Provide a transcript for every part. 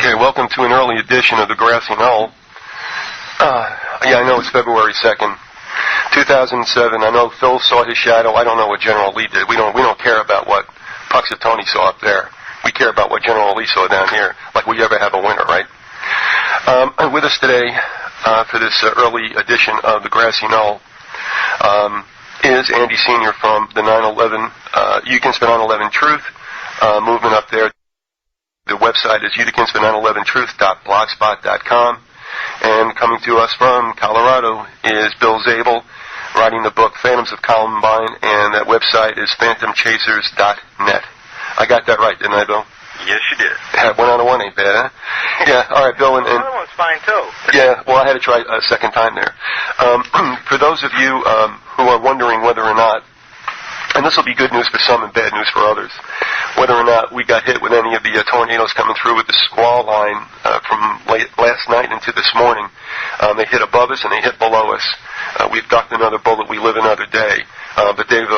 Okay, welcome to an early edition of the Grassy Knoll. I know it's February 2nd, 2007. I know Phil saw his shadow. I don't know what General Lee did. We don't care about what Puxatony saw up there. We care about what General Lee saw down here, like we ever have a winner, right? With us today for this early edition of the Grassy Knoll is Andy Sr. from the 9/11, Against the 9/11 Truth movement up there. The website is against911truth.blogspot.com. And coming to us from Colorado is Bill Zabel, writing the book Phantoms of Columbine, and that website is phantomchasers.net. I got that right, didn't I, Bill? Yes, you did. One out of one ain't bad, huh? Yeah, all right, Bill. And the other one's fine, too. Yeah, well, I had to try a second time there. For those of you who are wondering whether or not, and this will be good news for some and bad news for others, whether or not we got hit with any of the tornadoes coming through with the squall line from last night into this morning. They hit above us and they hit below us. We've ducked another bullet. We live another day. But they've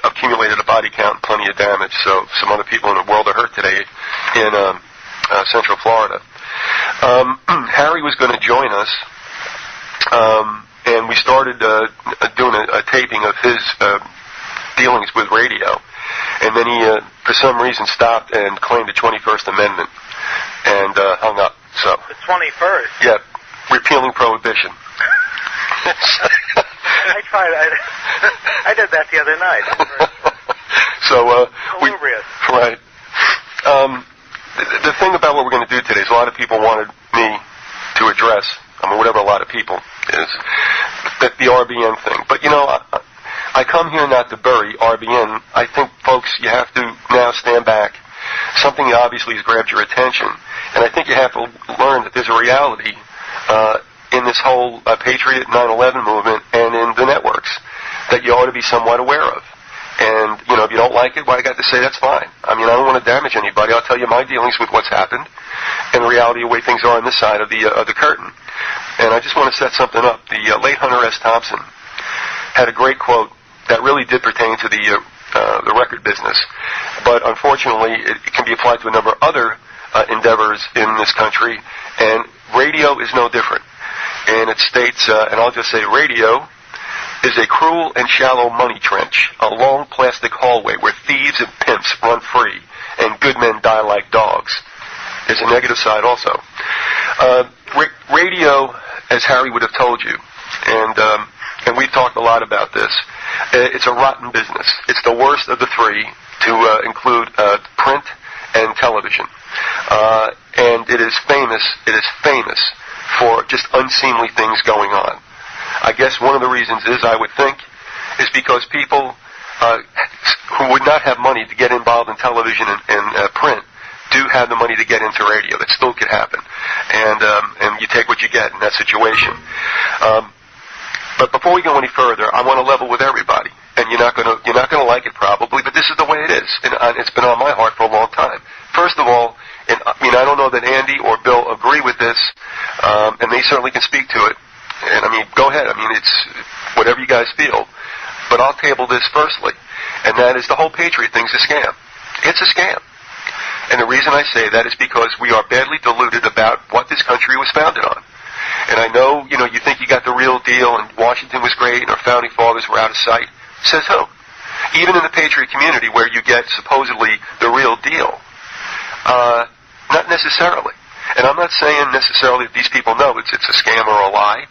accumulated a body count and plenty of damage. So some other people in the world are hurt today in Central Florida. Harry was going to join us, and we started doing a taping of his dealings with radio. And then he, for some reason, stopped and claimed the 21st Amendment and hung up. So the 21st? Yeah, repealing prohibition. I tried. I did that the other night. So right. The thing about what we're going to do today is a lot of people wanted me to address. Whatever a lot of people is the RBN thing. But I come here not to bury RBN. I think, folks, you have to now stand back. Something obviously has grabbed your attention, and I think you have to learn that there's a reality in this whole Paytridiot 9/11 movement and in the networks that you ought to be somewhat aware of. And, if you don't like it, what I got to say, that's fine. I don't want to damage anybody. I'll tell you my dealings with what's happened and the reality of the way things are on this side of the curtain. And I just want to set something up. The late Hunter S. Thompson had a great quote that really did pertain to the record business. But unfortunately, it can be applied to a number of other endeavors in this country, and radio is no different. And it states, and I'll just say, radio is a cruel and shallow money trench, a long plastic hallway where thieves and pimps run free and good men die like dogs. There's a negative side also. Radio, as Harry would have told you, and we've talked a lot about this, it's a rotten business. It's the worst of the three, to include print and television. And it is famous for just unseemly things going on. I guess one of the reasons is, I would think, is because people who would not have money to get involved in television and print do have the money to get into radio. That still could happen. And you take what you get in that situation. But before we go any further, I want to level with everybody. And you're not gonna like it probably, but this is the way it is. And it's been on my heart for a long time. First of all, I don't know that Andy or Bill agree with this, and they certainly can speak to it. And go ahead. It's whatever you guys feel. But I'll table this firstly, and that is the whole Patriot thing's a scam. It's a scam. And the reason I say that is because we are badly deluded about what this country was founded on. And I know, you think you got the real deal, and Washington was great, and our founding fathers were out of sight. Says who? Even in the Patriot community, where you get supposedly the real deal, not necessarily. And I'm not saying necessarily that these people know it's a scam or a lie,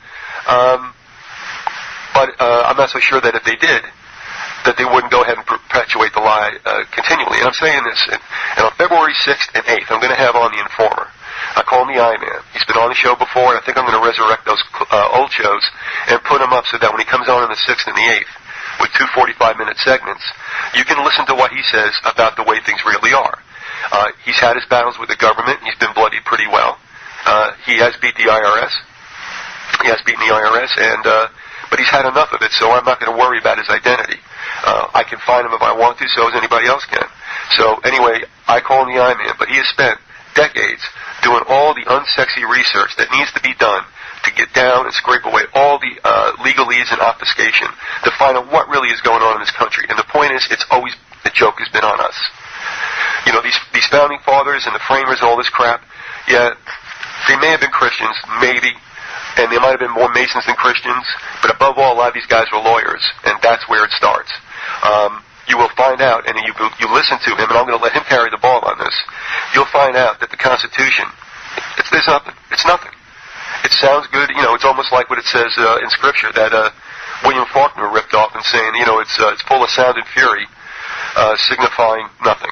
but I'm not so sure that if they did, that they wouldn't go ahead and perpetuate the lie continually. And I'm saying this, and on February 6th and 8th, I'm going to have on the Informer. I call him the I-Man. He's been on the show before, and I think I'm going to resurrect those old shows and put him up so that when he comes on the 6th and the 8th with 2 45-minute segments, you can listen to what he says about the way things really are. He's had his battles with the government. He's been bloodied pretty well. He has beat the IRS. He has beaten the IRS, but he's had enough of it, so I'm not going to worry about his identity. I can find him if I want to, so as anybody else can. So anyway, I call him the I-Man, but he has spent decades doing all the unsexy research that needs to be done to get down and scrape away all the legalese and obfuscation to find out what really is going on in this country. And the point is, it's always, the joke has been on us. These founding fathers and the framers and all this crap, Yeah, they may have been Christians, maybe, and they might have been more Masons than Christians, but above all, a lot of these guys were lawyers, and that's where it starts. You will find out, and you listen to him, and I'm going to let him carry the ball on this. You'll find out that the Constitution, there's nothing. It's nothing. It sounds good. It's almost like what it says in Scripture that William Faulkner ripped off and saying, it's full of sound and fury, signifying nothing.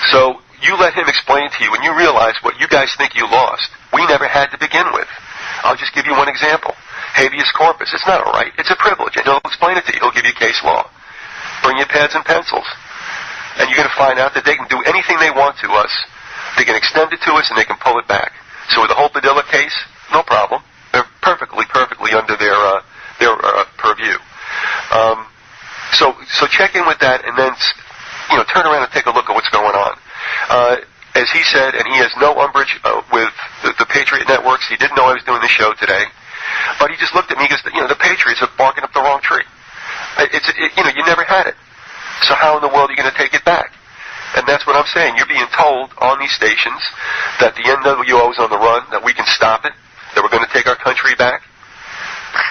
So you let him explain to you, and you realize what you guys think you lost, we never had to begin with. I'll just give you one example. Habeas corpus. It's not a right. It's a privilege. And he'll explain it to you. He'll give you case law. Bring your pads and pencils. And you're going to find out that they can do anything they want to us. They can extend it to us, and they can pull it back. So with the whole Padilla case, no problem. They're perfectly under their purview. So check in with that, and then turn around and take a look at what's going on. As he said, and he has no umbrage with the Patriot networks. He didn't know I was doing the show today, but he just looked at me and goes, the Patriots are barking up the wrong tree. You never had it. So how in the world are you going to take it back? And that's what I'm saying. You're being told on these stations that the NWO is on the run, that we can stop it, that we're going to take our country back.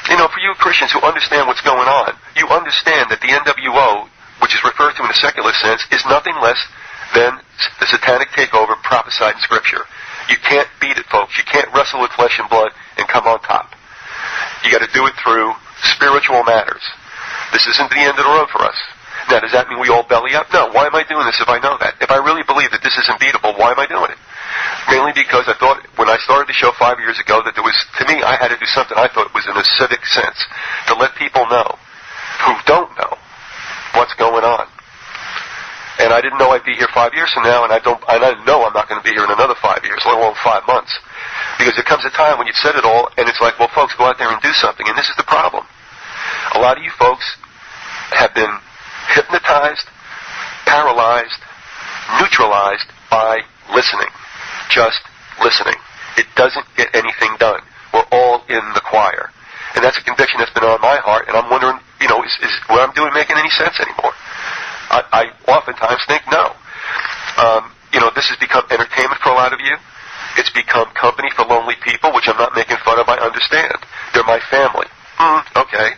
For you Christians who understand what's going on, you understand that the NWO, which is referred to in a secular sense, is nothing less than the satanic takeover prophesied in Scripture. You can't beat it, folks. You can't wrestle with flesh and blood and come on top. You got to do it through spiritual matters. This isn't the end of the road for us. Now, does that mean we all belly up? No. Why am I doing this if I know that? If I really believe that this is unbeatable, why am I doing it? Mainly because I thought, when I started the show 5 years ago, that there was, to me, I had to do something I thought was in a civic sense, to let people know, who don't know, what's going on. And I didn't know I'd be here 5 years from now, and I know I'm not going to be here in another 5 years, let alone 5 months. Because there comes a time when you've said it all, and it's like, well, folks, go out there and do something. And this is the problem. A lot of you folks have been hypnotized, paralyzed, neutralized by listening. Just listening. It doesn't get anything done. We're all in the choir. And that's a conviction that's been on my heart, and I'm wondering, is what I'm doing making any sense anymore? I oftentimes think no. This has become entertainment for a lot of you. It's become company for lonely people, which I'm not making fun of. I understand. They're my family. Okay.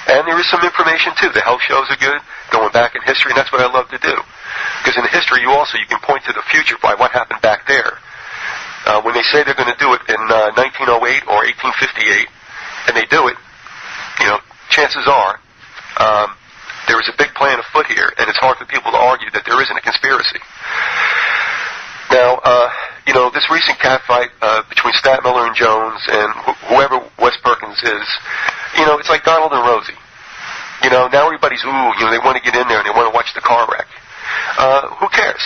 And there is some information, too. The health shows are good, going back in history, and that's what I love to do. Because in history, you can point to the future by what happened back there. When they say they're going to do it in 1908 or 1858, and they do it, chances are there is a big plan afoot here, and it's hard for people to argue that there isn't a conspiracy. Now, this recent catfight between Statmiller and Jones and whoever Wes Perkins is, it's like Donald and Rosie. Now everybody's, they want to get in there and they want to watch the car wreck. Who cares?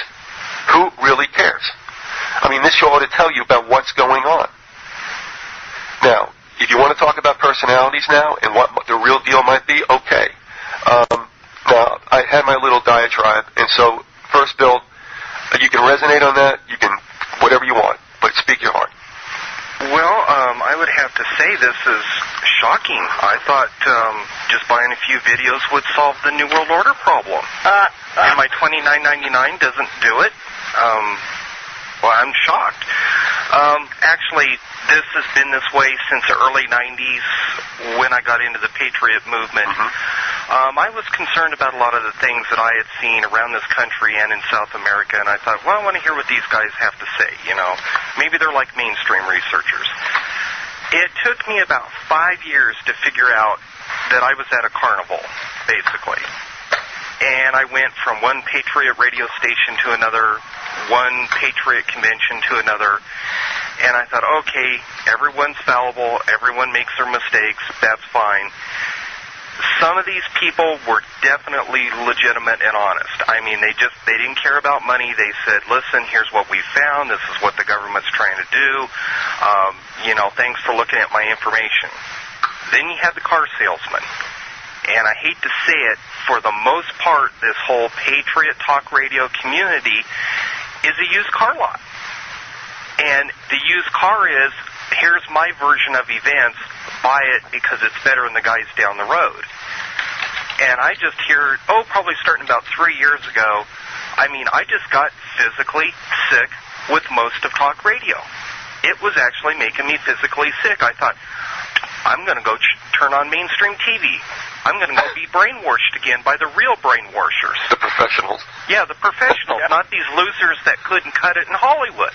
Who really cares? I mean, this show ought to tell you about what's going on. Now, if you want to talk about personalities now and what the real deal might be, okay. Now, I had my little diatribe, and so, first, Bill, you can resonate on that, you can, whatever you want, but speak your heart. Well, I would have to say this is shocking. I thought just buying a few videos would solve the New World Order problem. And my $29.99 doesn't do it. Well, I'm shocked. Actually, this has been this way since the early 90s when I got into the Patriot movement. I was concerned about a lot of the things that I had seen around this country and in South America, and I thought, well, I want to hear what these guys have to say, Maybe they're like mainstream researchers. It took me about 5 years to figure out that I was at a carnival, basically. And I went from one Patriot radio station to another, one Patriot convention to another, and I thought, okay, everyone's fallible, everyone makes their mistakes, that's fine. Some of these people were definitely legitimate and honest. I mean, they didn't care about money. They said, listen, here's what we found. This is what the government's trying to do. Thanks for looking at my information. Then you have the car salesman. And I hate to say it, for the most part, this whole Patriot Talk Radio community is a used car lot. And the used car is, here's my version of events, buy it because it's better than the guys down the road. And I just hear, probably starting about 3 years ago, I just got physically sick with most of talk radio. It was actually making me physically sick. I thought, I'm going to go turn on mainstream TV. I'm going to go be brainwashed again by the real brainwashers. The professionals. Yeah, the professionals, not these losers that couldn't cut it in Hollywood.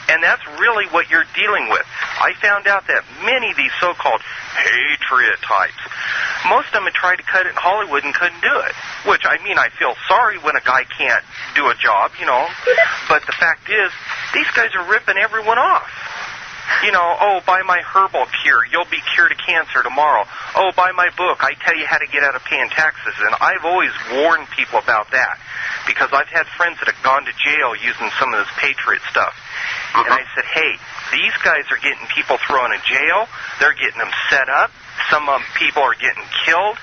And that's really what you're dealing with. I found out that many of these so-called Paytriot types, most of them had tried to cut it in Hollywood and couldn't do it. Which, I mean, I feel sorry when a guy can't do a job, you know. But the fact is, these guys are ripping everyone off. You know, oh, buy my herbal cure, you'll be cured of cancer tomorrow. Oh, buy my book, I tell you how to get out of paying taxes. And I've always warned people about that, because I've had friends that have gone to jail using some of this Paytriot stuff. And I said, hey, these guys are getting people thrown in jail, they're getting them set up, some people are getting killed.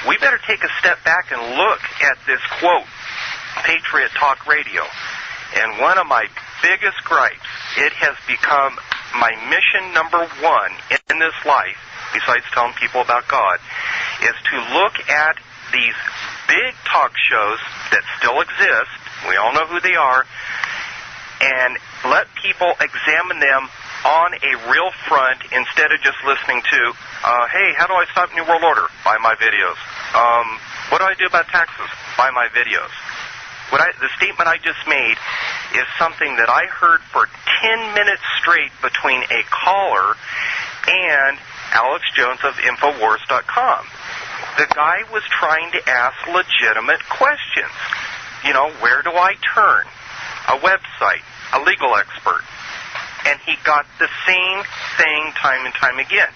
We better take a step back and look at this quote, Paytriot Talk Radio. And one of my biggest gripes, it has become my mission number one in this life, besides telling people about God, is to look at these big talk shows that still exist, we all know who they are, and let people examine them on a real front instead of just listening to, hey, how do I stop New World Order? Buy my videos. What do I do about taxes? Buy my videos. The statement I just made is something that I heard for 10 minutes straight between a caller and Alex Jones of Infowars.com. The guy was trying to ask legitimate questions. You know, where do I turn? A website, a legal expert. And he got the same thing time and time again.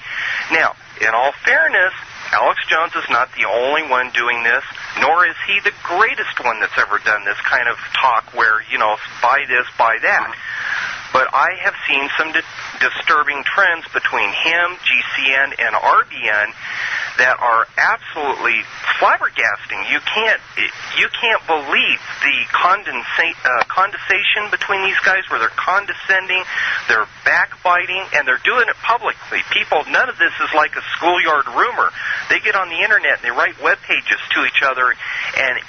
Now, in all fairness, Alex Jones is not the only one doing this, nor is he the greatest one that's ever done this kind of talk where, you know, buy this, buy that. But I have seen some disturbing trends between him, GCN, and RBN that are absolutely flabbergasting. You can't believe the condensation between these guys, where they're condescending, they're backbiting, and they're doing it publicly. People, none of this is like a schoolyard rumor. They get on the internet and they write web pages to each other and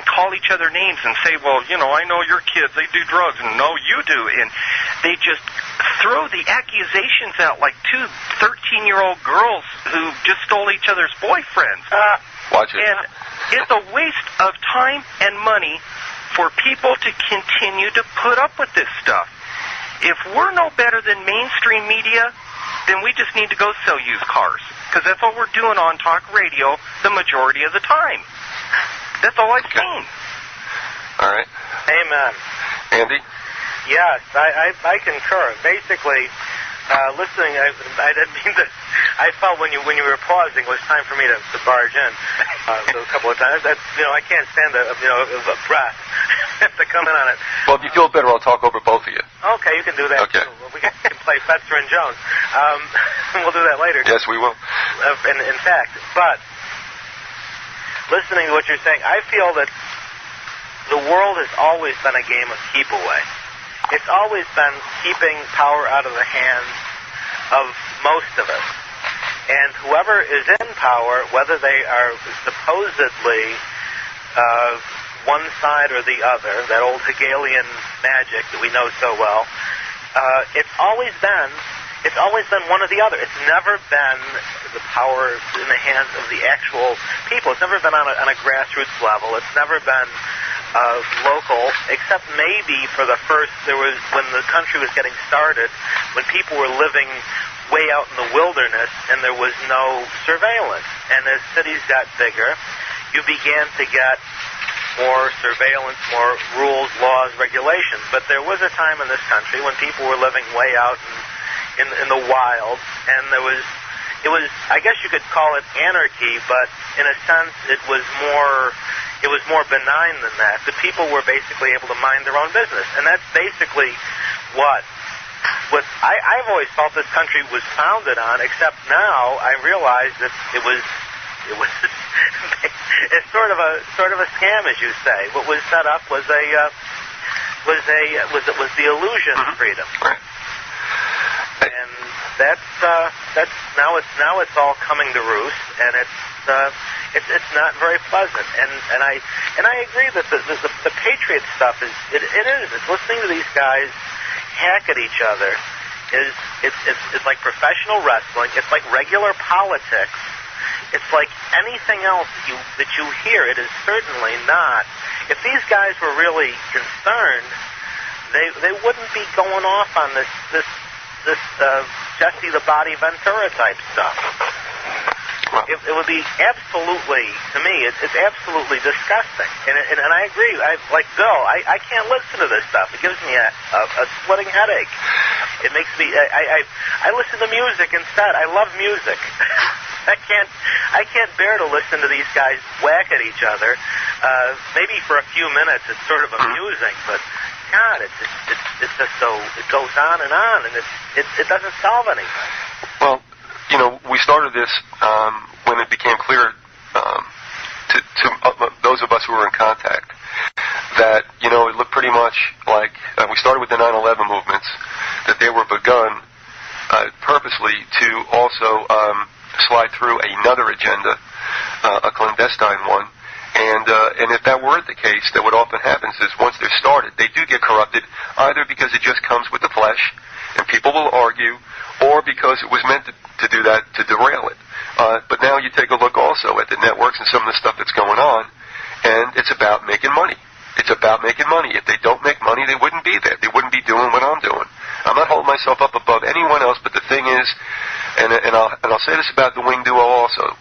call each other names and say, well, you know, I know your kids, they do drugs, and no, you do. And they just throw the accusations out like two 13-year-old girls who just stole each other's boyfriends. Watch it. And it's a waste of time and money for people to continue to put up with this stuff. If we're no better than mainstream media, then we just need to go sell used cars, because that's what we're doing on talk radio the majority of the time. That's all I've seen. All right. Amen. Andy? Yes, I concur. Basically, listening, I didn't mean to. I felt when you were pausing, it was time for me to barge in a couple of times. That's, you know, I can't stand a breath. I have to come in on it. Well, if you feel better, I'll talk over both of you. Okay, you can do that. Okay. We can play Fetzer and Jones. We'll do that later. Yes, we will. In fact, but listening to what you're saying, I feel that the world has always been a game of keep away. It's always been keeping power out of the hands of most of us. And whoever is in power, whether they are supposedly one side or the other, that old Hegelian magic that we know so well, it's always been one or the other. It's never been the power in the hands of the actual people. It's never been on a grassroots level. It's never been local, except maybe for the first, when the country was getting started, when people were living way out in the wilderness and there was no surveillance. And as cities got bigger, you began to get more surveillance, more rules, laws, regulations. But there was a time in this country when people were living way out in the wild, and it was, I guess you could call it anarchy, but in a sense it was more benign than that. The people were basically able to mind their own business, and that's basically what I've always felt this country was founded on. Except now I realize that it was it's sort of a scam, as you say. What was set up was the illusion of freedom. Right. And that's now it's all coming to roost, and it's it's not very pleasant. And I agree that the Patriot stuff is it's listening to these guys hack at each other. It's like professional wrestling. It's like regular politics. It's like anything else that you hear. It is certainly not. If these guys were really concerned, they wouldn't be going off on this Jesse the Body Ventura type stuff. It would be absolutely, to me, it's absolutely disgusting. And I agree. Like Bill, I can't listen to this stuff. It gives me a splitting headache. It makes me. I listen to music instead. I love music. I can't bear to listen to these guys whack at each other. Maybe for a few minutes it's sort of amusing, but God, it's just so it goes on, and it doesn't solve anything. Well, we started this when it became clear to those of us who were in contact that it looked pretty much like we started with the 9/11 movements, that they were begun purposely to also slide through another agenda, a clandestine one. And if that weren't the case, then what often happens is once they're started, they do get corrupted, either because it just comes with the flesh, and people will argue, or because it was meant to do that, to derail it. But now you take a look also at the networks and some of the stuff that's going on, and it's about making money. It's about making money. If they don't make money, they wouldn't be there. They wouldn't be doing what I'm doing. I'm not holding myself up above anyone else, but the thing is, and I'll say this about the Wing Duo also,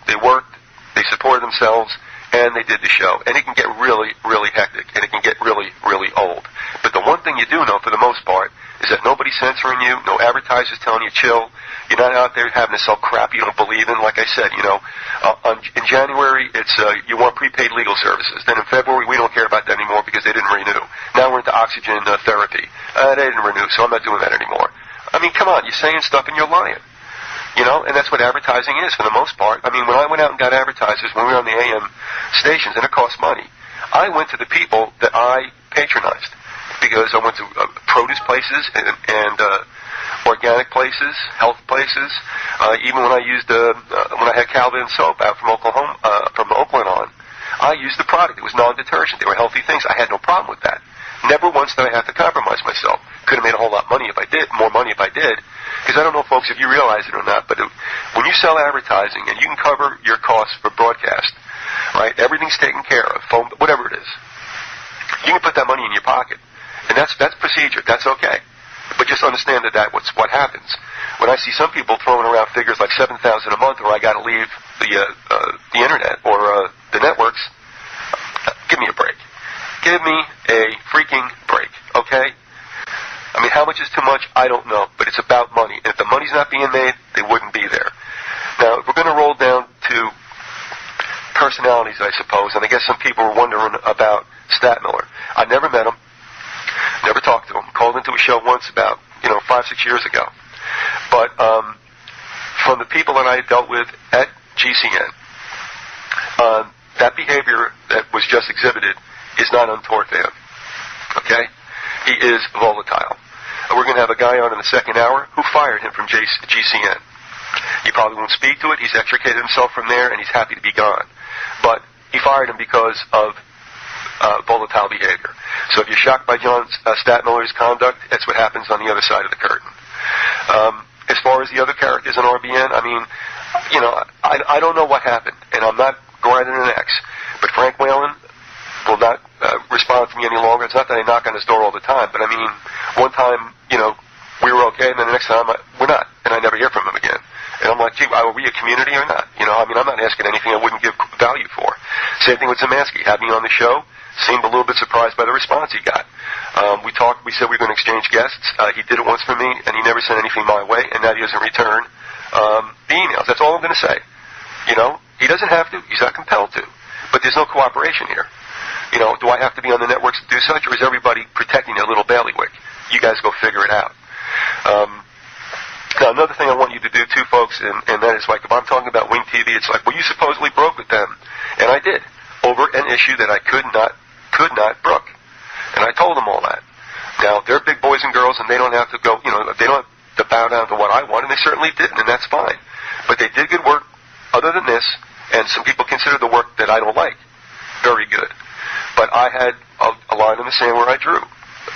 they worked, they supported themselves, and they did the show. And it can get really, really hectic, and it can get really, really old. But the one thing you do know, for the most part, is that nobody's censoring you, no advertisers telling you chill. You're not out there having to sell crap you don't believe in. Like I said, in January, it's you want prepaid legal services. Then in February, we don't care about that anymore because they didn't renew. Now we're into oxygen therapy. They didn't renew, so I'm not doing that anymore. I mean, come on, you're saying stuff and you're lying. And that's what advertising is for the most part. I mean, when I went out and got advertisers when we were on the AM stations, and it cost money, I went to the people that I patronized, because I went to produce places and organic places, health places. Even when I used when I had Calvin soap out from Oakland on, I used the product. It was non-detergent. They were healthy things. I had no problem with that. Never once did I have to compromise myself. Could have made a whole lot of money if I did, more money if I did. Because I don't know, folks, if you realize it or not, but when you sell advertising and you can cover your costs for broadcast, right, everything's taken care of, phone, whatever it is, you can put that money in your pocket. And that's procedure. That's okay. But just understand that's what happens. When I see some people throwing around figures like $7,000 a month, or I got to leave the internet or the networks, give me a break. Give me a freaking break, okay? I mean, how much is too much? I don't know, but it's about money. And if the money's not being made, they wouldn't be there. Now, if we're going to roll down to personalities, I suppose, and I guess some people were wondering about Statmiller. I never met him, never talked to him. Called into a show once about 5-6 years ago. But from the people that I dealt with at GCN, that behavior that was just exhibited is not untoward for him. Okay? He is volatile. We're going to have a guy on in the second hour who fired him from GCN. He probably won't speak to it. He's extricated himself from there, and he's happy to be gone. But he fired him because of volatile behavior. So if you're shocked by John Statmiller's conduct, that's what happens on the other side of the curtain. As far as the other characters in RBN, I mean, I don't know what happened, and I'm not grinding an X, but Frank Whalen will not respond to me any longer. It's not that I knock on his door all the time, but I mean, one time, we were okay, and then the next time, we're not, and I never hear from him again. And I'm like, gee, are we a community or not? I'm not asking anything I wouldn't give value for. Same thing with Zemansky. Had me on the show, seemed a little bit surprised by the response he got. We said we were going to exchange guests. He did it once for me, and he never sent anything my way, and now he doesn't return the emails. That's all I'm going to say. He doesn't have to. He's not compelled to. But there's no cooperation here. Do I have to be on the networks to do such, or is everybody protecting their little bailiwick? You guys go figure it out. Now, another thing I want you to do, too, folks, and that is, like, if I'm talking about Wing TV, it's like, well, you supposedly broke with them. And I did, over an issue that I could not brook. And I told them all that. Now, they're big boys and girls, and they don't have to they don't have to bow down to what I want, and they certainly didn't, and that's fine. But they did good work other than this, and some people consider the work that I don't like very good. But I had a line in the sand where I drew,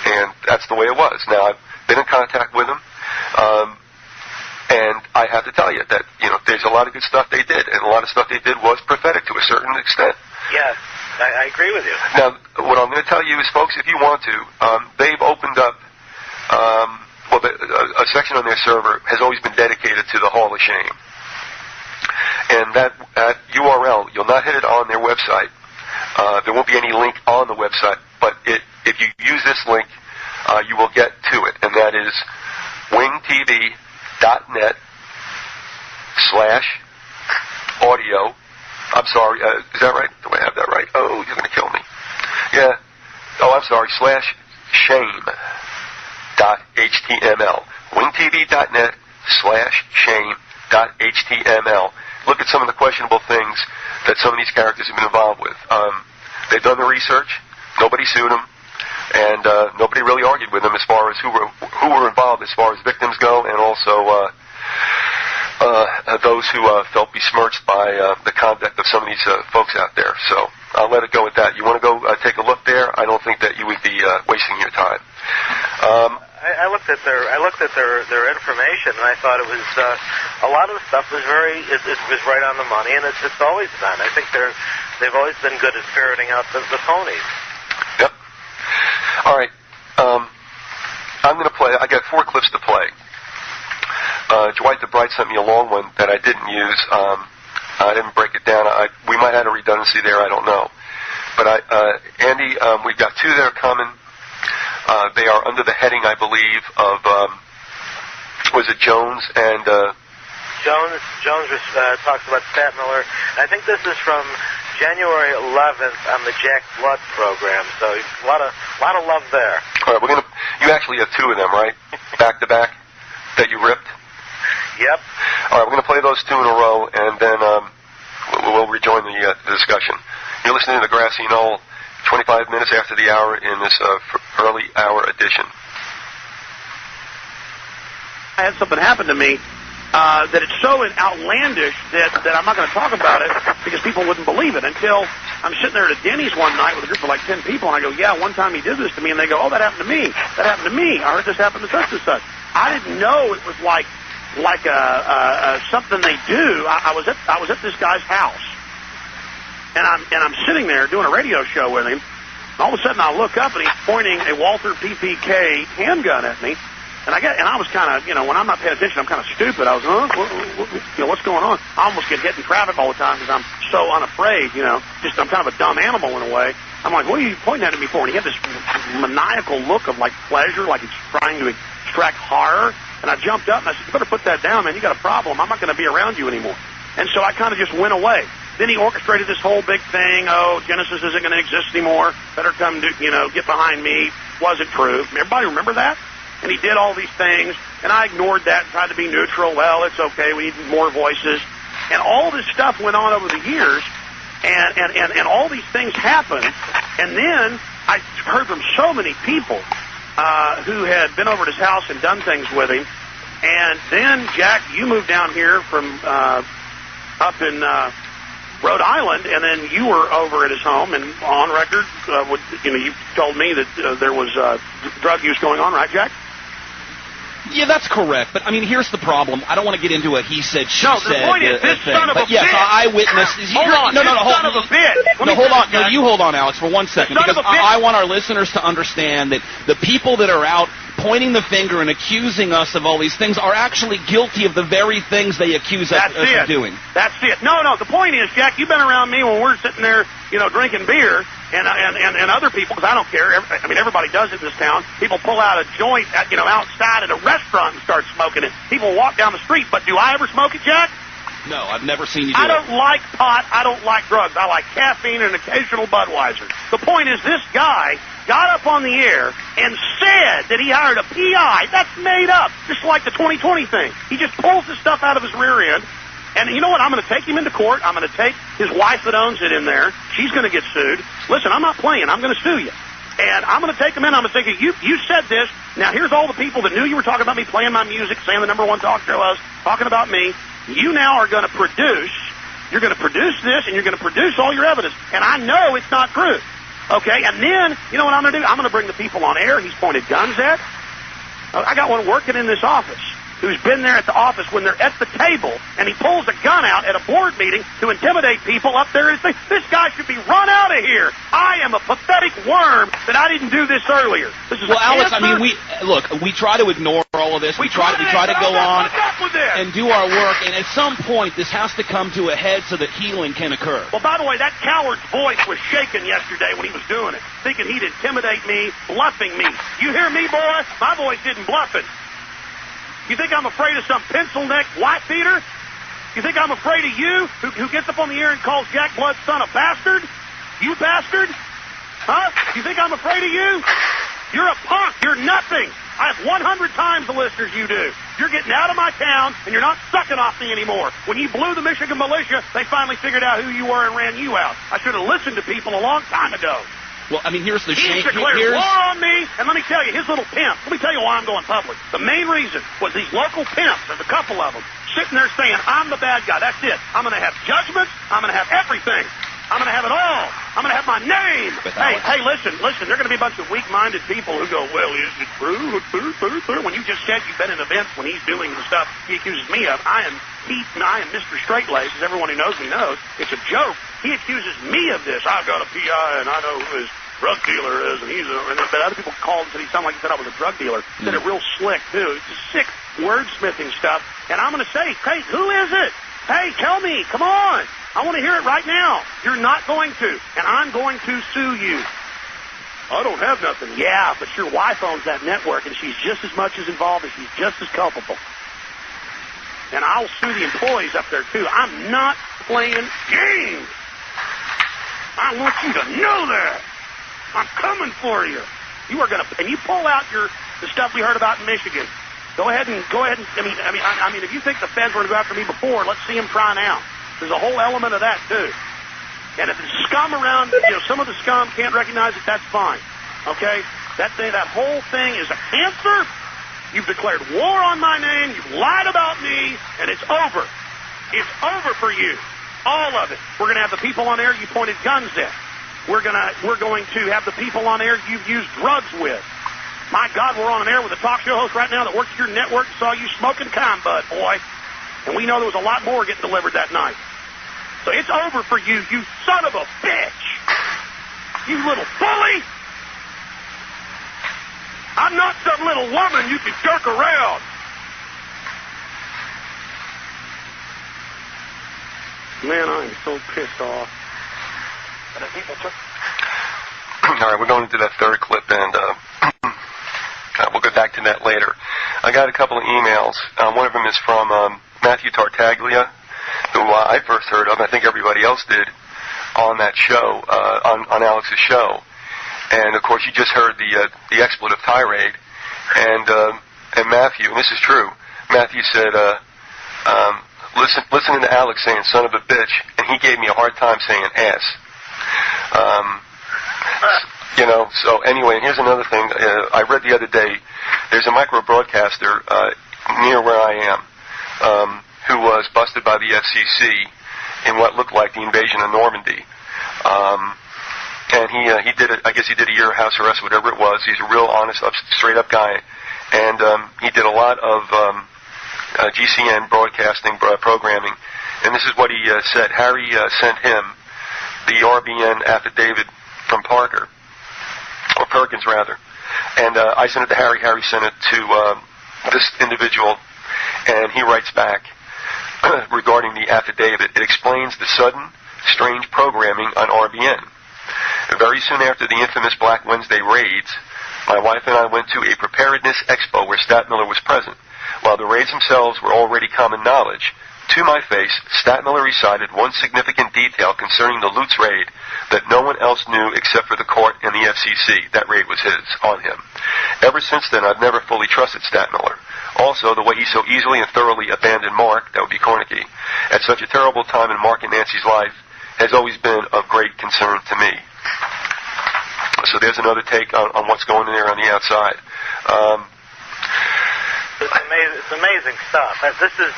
and that's the way it was. Now, I've been in contact with them, and I have to tell you that, there's a lot of good stuff they did, and a lot of stuff they did was prophetic to a certain extent. Yes, I agree with you. Now, what I'm going to tell you is, folks, if you want to, they've opened up, a section on their server has always been dedicated to the Hall of Shame. And that URL, you'll not hit it on their website. There won't be any link on the website, but if you use this link, you will get to it, and that is wingtv.net/audio. I'm sorry, is that right? Do I have that right? Oh, you're going to kill me. Yeah. Oh, I'm sorry, /shame.html. wingtv.net/shame.html. Look at some of the questionable things that some of these characters have been involved with. They've done the research. Nobody sued them, and nobody really argued with them as far as who were involved as far as victims go, and also those who felt besmirched by the conduct of some of these folks out there. So I'll let it go at that. You want to go take a look there? I don't think that you would be wasting your time. I looked at their information, and I thought it was a lot of the stuff was was right on the money, and it's always been. I think they've always been good at ferreting out the phonies. Yep. All right. I'm going to play. I got 4 clips to play. Dwight the Bright sent me a long one that I didn't use. I didn't break it down. We might have a redundancy there. I don't know. But Andy, we've got 2 that are coming. They are under the heading, I believe, of was it Jones and Jones talks about Stat Miller. I think this is from January 11th on the Jack Blood program. So a lot of love there. All right, you actually have 2 of them, right? Back to back that you ripped. Yep. All right, we're going to play those 2 in a row, and then we'll rejoin the discussion. You're listening to Grassy Knoll, 25 minutes after the hour in this early hour edition. I had something happen to me that it's so outlandish that I'm not going to talk about it because people wouldn't believe it until I'm sitting there at a Denny's one night with a group of like 10 people, and I go, yeah, one time he did this to me, and they go, oh, that happened to me. That happened to me. I heard this happen to such and such. I didn't know it was like something they do. I was at this guy's house, and I'm sitting there doing a radio show with him. And all of a sudden, I look up and he's pointing a Walther PPK handgun at me, and I was kind of, when I'm not paying attention, I'm kind of stupid. I was, what's going on? I almost get hit in traffic all the time because I'm so unafraid. I'm kind of a dumb animal in a way. I'm like, what are you pointing at me for? And he had this maniacal look of like pleasure, like he's trying to extract horror. And I jumped up and I said, you better put that down, man. You got a problem. I'm not going to be around you anymore. And so I kind of just went away. Then he orchestrated this whole big thing. Oh, Genesis isn't going to exist anymore. Better come get behind me. Wasn't true. Everybody remember that? And he did all these things, and I ignored that and tried to be neutral. Well, it's okay. We need more voices. And all this stuff went on over the years, and all these things happened. And then I heard from so many people who had been over at his house and done things with him. And then, Jack, you moved down here from up in Rhode Island, and then you were over at his home, and on record, you told me that there was drug use going on, right, Jack? Yeah, that's correct. But, here's the problem. I don't want to get into a he said, she said the point is, this thing. son of a yes, bitch. I witnessed. Hold on. Son of a bitch. No, hold on. No, you hold on, Alex, for 1 second. Because I want our listeners to understand that the people that are out pointing the finger and accusing us of all these things are actually guilty of the very things they accuse us of doing. That's it. No, the point is, Jack, you've been around me when we're sitting there, drinking beer, and other people, because I don't care. Everybody does it in this town. People pull out a joint, outside at a restaurant and start smoking it. People walk down the street, but do I ever smoke it, Jack? No, I've never seen you do it. I don't like pot. I don't like drugs. I like caffeine and occasional Budweiser. The point is, this guy got up on the air and said that he hired a PI. That's made up, just like the 2020 thing. He just pulls the stuff out of his rear end. And you know what? I'm going to take him into court. I'm going to take his wife that owns it in there. She's going to get sued. Listen, I'm not playing. I'm going to sue you. And I'm going to take him in. I'm going to say, you said this. Now, here's all the people that knew you were talking about me, playing my music, saying the #1 talk show was, talking about me. You now are going to produce You're going to produce this, and you're going to produce all your evidence. And I know it's not true. Okay? And then, you know what I'm going to do? I'm going to bring the people on air he's pointed guns at. I got one working in this office who's been there at the office when they're at the table, and he pulls a gun out at a board meeting to intimidate people up there. This guy should be run out of here. I am a pathetic worm that I didn't do this earlier. This is Alex, I mean, we try to ignore all of this. We try to go on and do our work, and at some point, this has to come to a head so that healing can occur. Well, by the way, that coward's voice was shaking yesterday when he was doing it, thinking he'd intimidate me, bluffing me. You hear me, boy? My voice didn't bluff it. You think I'm afraid of some pencil-neck white-beater? You think I'm afraid of you, who gets up on the air and calls Jack Blood's son a bastard? You bastard? Huh? You think I'm afraid of you? You're a punk. You're nothing. I have 100 times the listeners you do. You're getting out of my town, and you're not sucking off me anymore. When you blew the Michigan militia, they finally figured out who you were and ran you out. I should have listened to people a long time ago. Well, I mean, here's the shame. He declared war on me, and let me tell you, his little pimp. Let me tell you why I'm going public. The main reason was these local pimps, there's a couple of them, sitting there saying, I'm the bad guy. That's it. I'm going to have judgments. I'm going to have everything. I'm going to have it all. I'm going to have my name. Hey, listen. There are going to be a bunch of weak-minded people who go, well, is it true? When you just said you've been in events when he's doing the stuff he accuses me of, I am Mr. Straight-Laced, as everyone who knows me knows. It's a joke. He accuses me of this. I've got a PI, and I know who his drug dealer is, but other people called and said he sounded like he said I was a drug dealer. Said it real slick, too. It's just sick wordsmithing stuff. And I'm going to say, hey, who is it? Hey, tell me. Come on. I want to hear it right now. You're not going to, and I'm going to sue you. I don't have nothing. Yeah, but your wife owns that network, and she's just as much as involved, and she's just as culpable. And I'll sue the employees up there, too. I'm not playing games. I want you to know that. I'm coming for you. You are going to, and you pull out the stuff we heard about in Michigan. Go ahead and. I mean, if you think the feds were going to go after me before, let's see them try now. There's a whole element of that too. And if the scum around, some of the scum can't recognize it, that's fine. Okay, that whole thing is a cancer. You've declared war on my name. You've lied about me, and it's over. It's over for you. All of it. We're going to have the people on air you pointed guns at. We're going to have the people on air you've used drugs with. My God, we're on an air with a talk show host right now that works at your network and saw you smoking con bud, boy. And we know there was a lot more getting delivered that night. So it's over for you, you son of a bitch. You little bully. I'm not some little woman you can jerk around. Man, I'm so pissed off. And the people took... All right, we're going into that third clip, and we'll get back to that later. I got a couple of emails. One of them is from Matthew Tartaglia, who I first heard of, and I think everybody else did, on that show, on Alex's show. And, of course, you just heard the expletive tirade. And Matthew, and this is true, Matthew said, listening to Alex saying son of a bitch, and he gave me a hard time saying ass. So anyway, and here's another thing. I read the other day, there's a micro-broadcaster near where I am who was busted by the FCC in what looked like the invasion of Normandy. And he did it. I guess he did a year of house arrest, whatever it was. He's a real honest, straight-up guy. And he did a lot of GCN broadcasting programming. And this is what he said. Harry sent him the RBN affidavit from Parker, or Perkins, rather. And I sent it to Harry. Harry sent it to this individual. And he writes back regarding the affidavit. It explains the sudden, strange programming on RBN. Very soon after the infamous Black Wednesday raids, my wife and I went to a preparedness expo where Stattmiller was present. While the raids themselves were already common knowledge, to my face, Stattmiller recited one significant detail concerning the Lutz raid that no one else knew except for the court and the FCC. That raid was on him. Ever since then, I've never fully trusted Stattmiller. Also, the way he so easily and thoroughly abandoned Mark, that would be Kornicki, at such a terrible time in Mark and Nancy's life, has always been of great concern to me. So there's another take on what's going on there on the outside. It's amazing stuff. This is,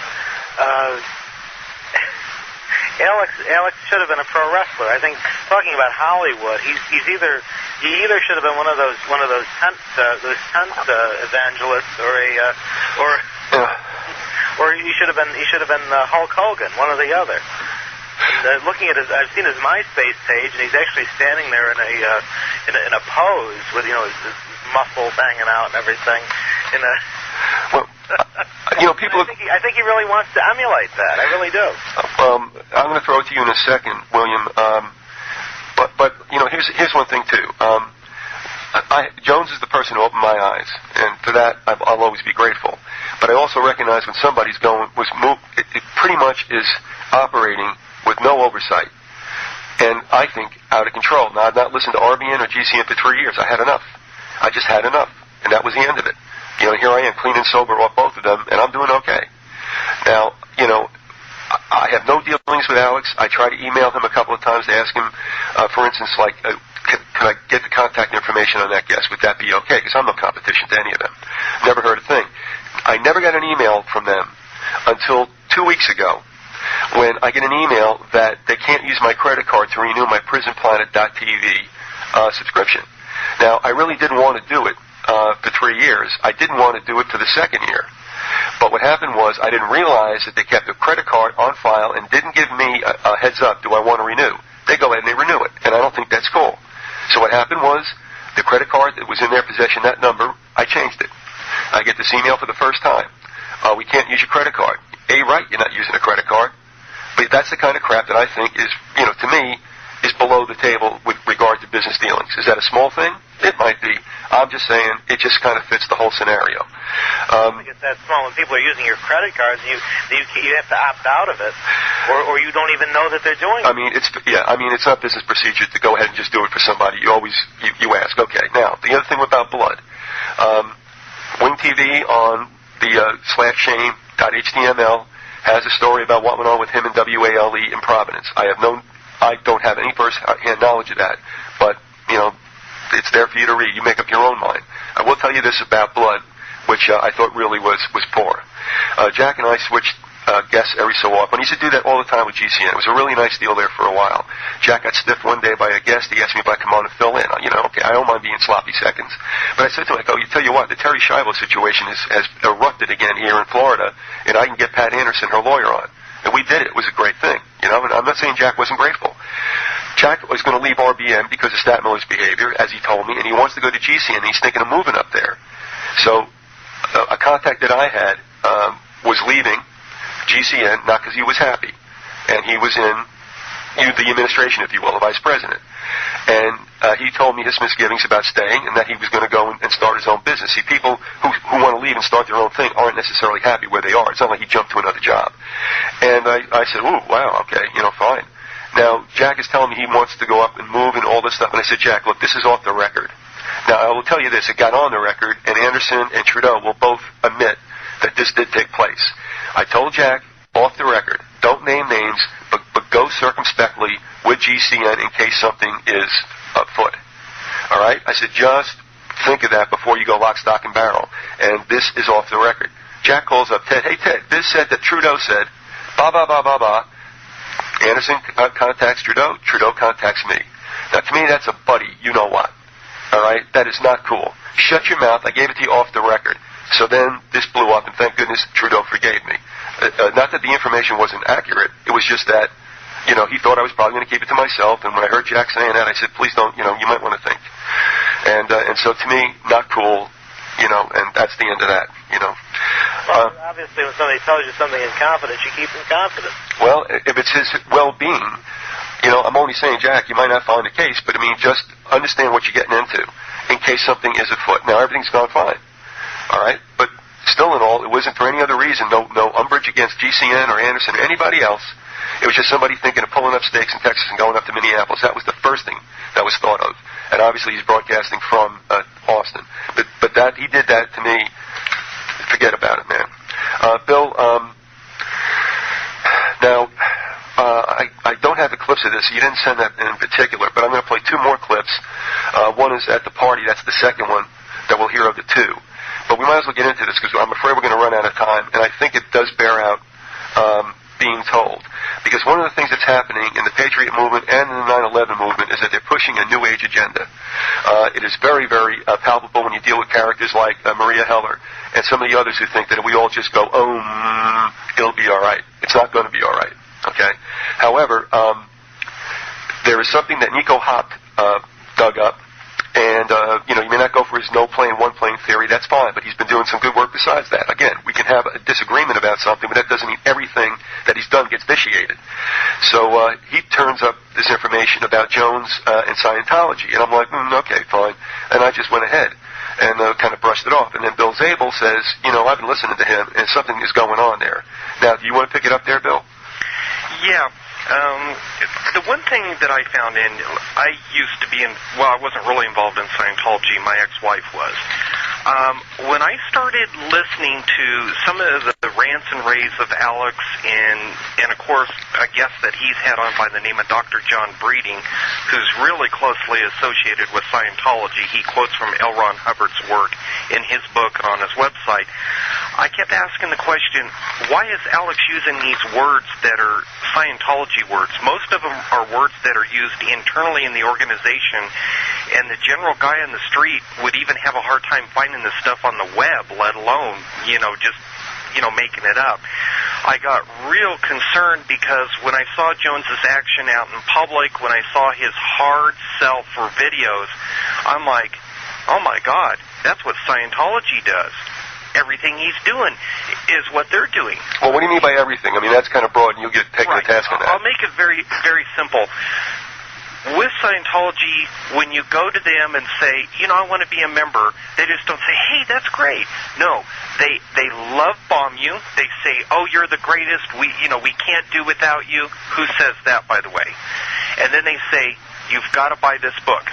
Alex should have been a pro wrestler. I think, talking about Hollywood, he either should have been one of those tent evangelists, or he should have been Hulk Hogan, one or the other. And, looking at I've seen his MySpace page, and he's actually standing there in a pose with his muscles hanging out and everything. People. I think he really wants to emulate that. I really do. I'm going to throw it to you in a second, William. But here's one thing too. Jones is the person who opened my eyes, and for that I'll always be grateful. But I also recognize when somebody's it pretty much is operating with no oversight, and I think out of control. Now, I've not listened to RBN or GCN for 3 years. I had enough. I just had enough, and that was the end of it. Here I am, clean and sober off both of them, and I'm doing okay. Now, I have no dealings with Alex. I tried to email him a couple of times to ask him, for instance, can I get the contact information on that guest? Would that be okay? Because I'm no competition to any of them. Never heard a thing. I never got an email from them until 2 weeks ago, when I get an email that they can't use my credit card to renew my PrisonPlanet.tv subscription. Now, I really didn't want to do it for 3 years. I didn't want to do it for the second year. But what happened was I didn't realize that they kept a credit card on file and didn't give me a heads up, do I want to renew? They go ahead and they renew it, and I don't think that's cool. So what happened was the credit card that was in their possession, that number, I changed it. I get this email for the first time. We can't use your credit card. Right, you're not using a credit card. But that's the kind of crap that I think is, to me, is below the table with regard to business dealings. Is that a small thing? It might be. I'm just saying it just kind of fits the whole scenario. I think it's that small. When people are using your credit cards, you have to opt out of it, or you don't even know that they're doing it. It's not business procedure to go ahead and just do it for somebody. You always you ask. Okay. Now the other thing about blood, Wing TV on the /shame.html has a story about what went on with him and WALE in Providence. I don't have any first-hand knowledge of that, but it's there for you to read. You make up your own mind. I will tell you this about blood, which I thought really was poor. Jack and I switched guests every so often. He used to do that all the time with GCN. It was a really nice deal there for a while. Jack got stiffed one day by a guest. He asked me if I'd come on and fill in. Okay, I don't mind being sloppy seconds. But I said to him, you tell you what, the Terry Schiavo situation has erupted again here in Florida, and I can get Pat Anderson, her lawyer, on. And we did it. It was a great thing. And I'm not saying Jack wasn't grateful. Jack was going to leave RBN because of Stat Miller's behavior, as he told me, and he wants to go to GCN, and he's thinking of moving up there. So a contact that I had was leaving GCN, not because he was happy, and he was in the administration, if you will, the vice president. And he told me his misgivings about staying, and that he was going to go and start his own business. See, people who want to leave and start their own thing aren't necessarily happy where they are. It's not like he jumped to another job. And I said, ooh, wow, okay, fine. Now, Jack is telling me he wants to go up and move and all this stuff, and I said, Jack, look, this is off the record. Now, I will tell you this, it got on the record, and Anderson and Trudeau will both admit that this did take place. I told Jack, off the record, don't name names, but go circumspectly with GCN in case something is afoot. All right? I said, just think of that before you go lock, stock, and barrel. And this is off the record. Jack calls up Ted. Hey, Ted, this said that Trudeau said, Anderson contacts Trudeau. Trudeau contacts me. Now, to me, that's a buddy. You know what? All right? That is not cool. Shut your mouth. I gave it to you off the record. So then this blew up, and thank goodness Trudeau forgave me. Not that the information wasn't accurate. It was just that, he thought I was probably going to keep it to myself. And when I heard Jack saying that, I said, please don't, you might want to think. And so to me, not cool, and that's the end of that, Well, obviously, when somebody tells you something in confidence, you keep in confidence. Well, if it's his well-being, I'm only saying, Jack, you might not find a case, but just understand what you're getting into in case something is afoot. Now, everything's gone fine, all right? But still in all, it wasn't for any other reason, no umbrage against GCN or Anderson or anybody else. It was just somebody thinking of pulling up stakes in Texas and going up to Minneapolis. That was the first thing that was thought of. And obviously he's broadcasting from Austin. But that he did that to me. Forget about it, man. Bill, now, I don't have the clips of this. You didn't send that in particular, but I'm going to play two more clips. One is at the party. That's the second one that we'll hear of the two. But we might as well get into this because I'm afraid we're going to run out of time, and I think it does bear out being told. Because one of the things that's happening in the Patriot movement and in the 9/11 movement is that they're pushing a New Age agenda. It is very, very palpable when you deal with characters like Maria Heller and some of the others who think that if we all just go, it'll be all right. It's not going to be all right. Okay? However, there is something that Nico Hop dug up. And, you may not go for his no-plane, one-plane theory. That's fine, but he's been doing some good work besides that. Again, we can have a disagreement about something, but that doesn't mean everything that he's done gets vitiated. So he turns up this information about Jones and Scientology. And I'm like, okay, fine. And I just went ahead and kind of brushed it off. And then Bill Zabel says, I've been listening to him, and something is going on there. Now, do you want to pick it up there, Bill? Yeah. The one thing that I found I used to be I wasn't really involved in Scientology. My ex-wife was. When I started listening to some of the rants and raves of Alex and of course, a guest that he's had on by the name of Dr. John Breeding, who's really closely associated with Scientology. He quotes from L. Ron Hubbard's work in his book and on his website. I kept asking the question, why is Alex using these words that are Scientology words? Most of them are words that are used internally in the organization, and the general guy on the street would even have a hard time finding this stuff on the web, let alone, just making it up. I got real concerned because when I saw Jones's action out in public, when I saw his hard sell for videos, I'm like, oh my God, that's what Scientology does. Everything he's doing is what they're doing. Well, what do you mean by everything? I mean, that's kind of broad, and you'll get taken to task on that. I'll make it very, very simple. With Scientology, when you go to them and say, I want to be a member, they just don't say, hey, that's great. No, they love bomb you. They say, oh, you're the greatest. We can't do without you. Who says that, by the way? And then they say, you've got to buy this book.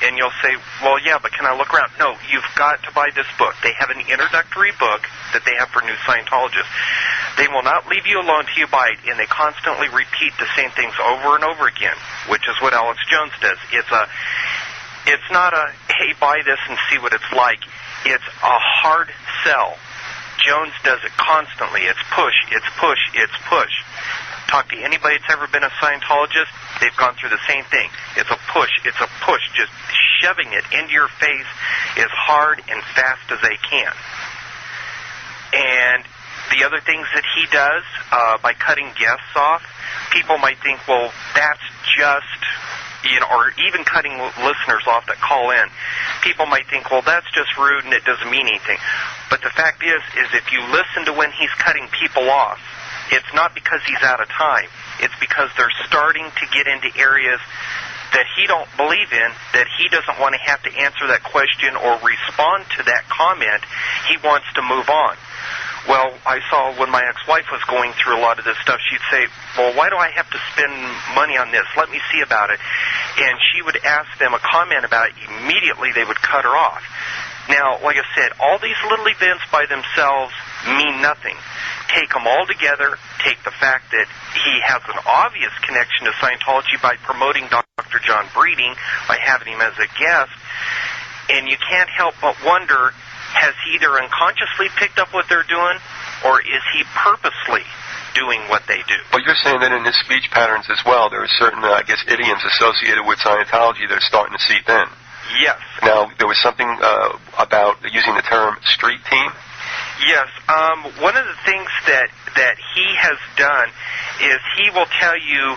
And you'll say, well, yeah, but can I look around? No, you've got to buy this book. They have an introductory book that they have for new Scientologists. They will not leave you alone till you buy it, and they constantly repeat the same things over and over again, which is what Alex Jones does. It's not a, hey, buy this and see what it's like. It's a hard sell. Jones does it constantly. It's push, it's push, it's push. Talk to anybody that's ever been a Scientologist, they've gone through the same thing. It's a push, just shoving it into your face as hard and fast as they can. And the other things that he does, by cutting guests off, people might think, well, that's just, or even cutting listeners off that call in. People might think, well, that's just rude and it doesn't mean anything. But the fact is if you listen to when he's cutting people off, it's not because he's out of time. It's because they're starting to get into areas that he don't believe in, that he doesn't want to have to answer that question or respond to that comment. He wants to move on. Well, I saw when my ex-wife was going through a lot of this stuff, she'd say, well, why do I have to spend money on this? Let me see about it. And she would ask them a comment about it. Immediately they would cut her off. Now, like I said, all these little events by themselves mean nothing. Take them all together, take the fact that he has an obvious connection to Scientology by promoting Dr. John Breeding, by having him as a guest, and you can't help but wonder, has he either unconsciously picked up what they're doing, or is he purposely doing what they do? Well, you're saying that in his speech patterns as well, there are certain, idioms associated with Scientology that are starting to seep in. Yes. Now, there was something about using the term street team. Yes. One of the things that he has done is he will tell you,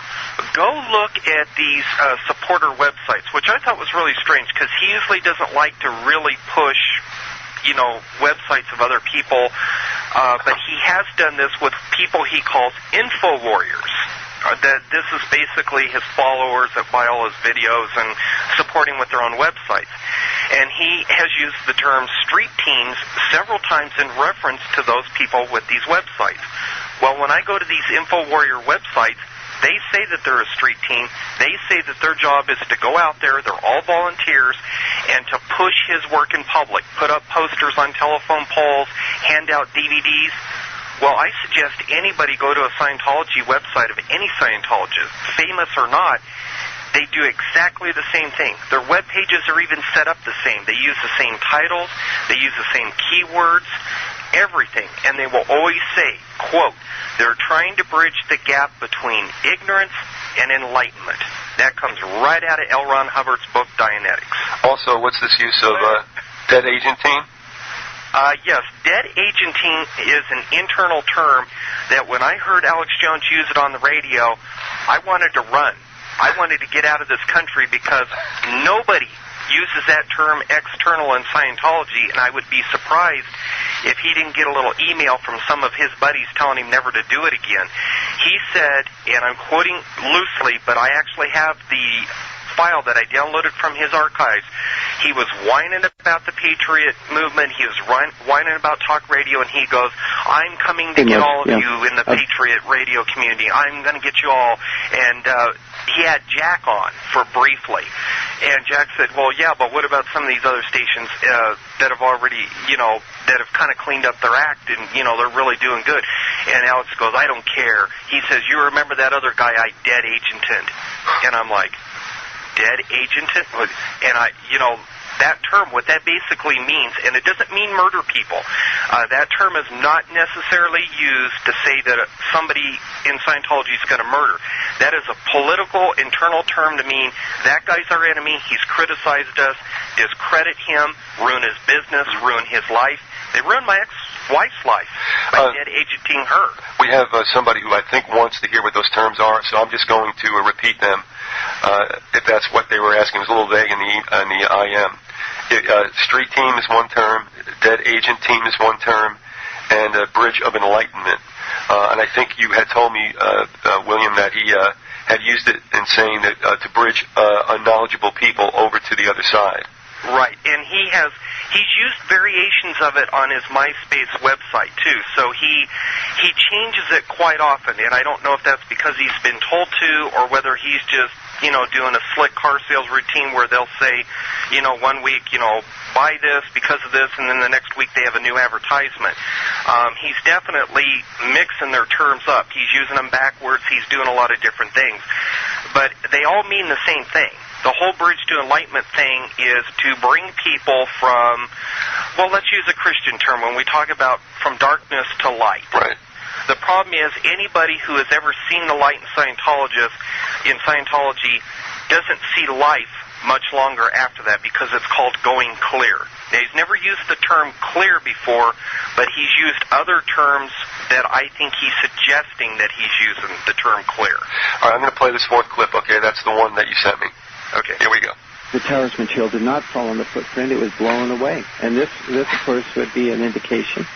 go look at these supporter websites, which I thought was really strange because he usually doesn't like to really push, websites of other people. But he has done this with people he calls info warriors. That this is basically his followers that buy all his videos and supporting with their own websites. And he has used the term street teams several times in reference to those people with these websites. Well, when I go to these info warrior websites, they say that they're a street team. They say that their job is to go out there, they're all volunteers, and to push his work in public, put up posters on telephone poles, hand out DVDs. Well, I suggest anybody go to a Scientology website of any Scientologist, famous or not. They do exactly the same thing. Their web pages are even set up the same. They use the same titles. They use the same keywords. everything, and they will always say, quote, they're trying to bridge the gap between ignorance and enlightenment. That comes right out of L. Ron Hubbard's book, Dianetics. Also, what's this use of dead agenting? Yes, dead agenting is an internal term that when I heard Alex Jones use it on the radio, I wanted to run. I wanted to get out of this country because nobody uses that term external in Scientology, and I would be surprised if he didn't get a little email from some of his buddies telling him never to do it again. He said, and I'm quoting loosely, but I actually have the file that I downloaded from his archives. He was whining about the Paytridiot movement. He was whining about talk radio, and he goes, I'm coming to get all of you in the Paytridiot radio community. I'm going to get you all. And he had Jack on for briefly. And Jack said, well, yeah, but what about some of these other stations that have already, that have kind of cleaned up their act and, they're really doing good? And Alex goes, I don't care. He says, you remember that other guy I dead agented? And I'm like, dead agented? And that term, what that basically means, and it doesn't mean murder people. That term is not necessarily used to say that somebody in Scientology is going to murder. That is a political, internal term to mean that guy's our enemy, he's criticized us, discredit him, ruin his business, ruin his life. They ruined my ex-wife's life by dead agenting her. We have somebody who I think wants to hear what those terms are, so I'm just going to repeat them. If that's what they were asking, it was a little vague in the IM. Street team is one term, dead agent team is one term, and bridge of enlightenment. And I think you had told me, William, that he had used it in saying that to bridge unknowledgeable people over to the other side. Right, and he's used variations of it on his MySpace website too. So he changes it quite often, and I don't know if that's because he's been told to, or whether he's just doing a slick car sales routine where they'll say, 1 week, buy this because of this, and then the next week they have a new advertisement. He's definitely mixing their terms up. He's using them backwards. He's doing a lot of different things, but they all mean the same thing. The whole bridge to enlightenment thing is to bring people from, well, let's use a Christian term when we talk about from darkness to light. Right. The problem is anybody who has ever seen the light in Scientology doesn't see life much longer after that because it's called going clear. Now, he's never used the term clear before, but he's used other terms that I think he's suggesting that he's using the term clear. All right, I'm going to play this fourth clip, okay? That's the one that you sent me. Okay, here we go. The terrorist material did not fall on the footprint. It was blown away. And this of course, would be an indication.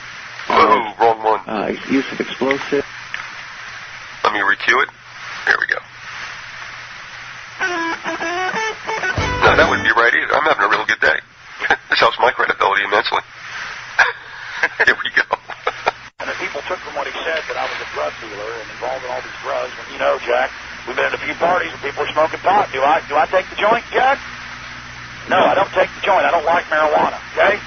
Oh, wrong one. Use of explosive. Let me recue it. There we go. No, that wouldn't be right either. I'm having a real good day. This helps my credibility immensely. Here we go. And the people took from what he said that I was a drug dealer and involved in all these drugs. When Jack, we've been at a few parties and people are smoking pot. Do I take the joint, Jack? No, I don't take the joint. I don't like marijuana, okay?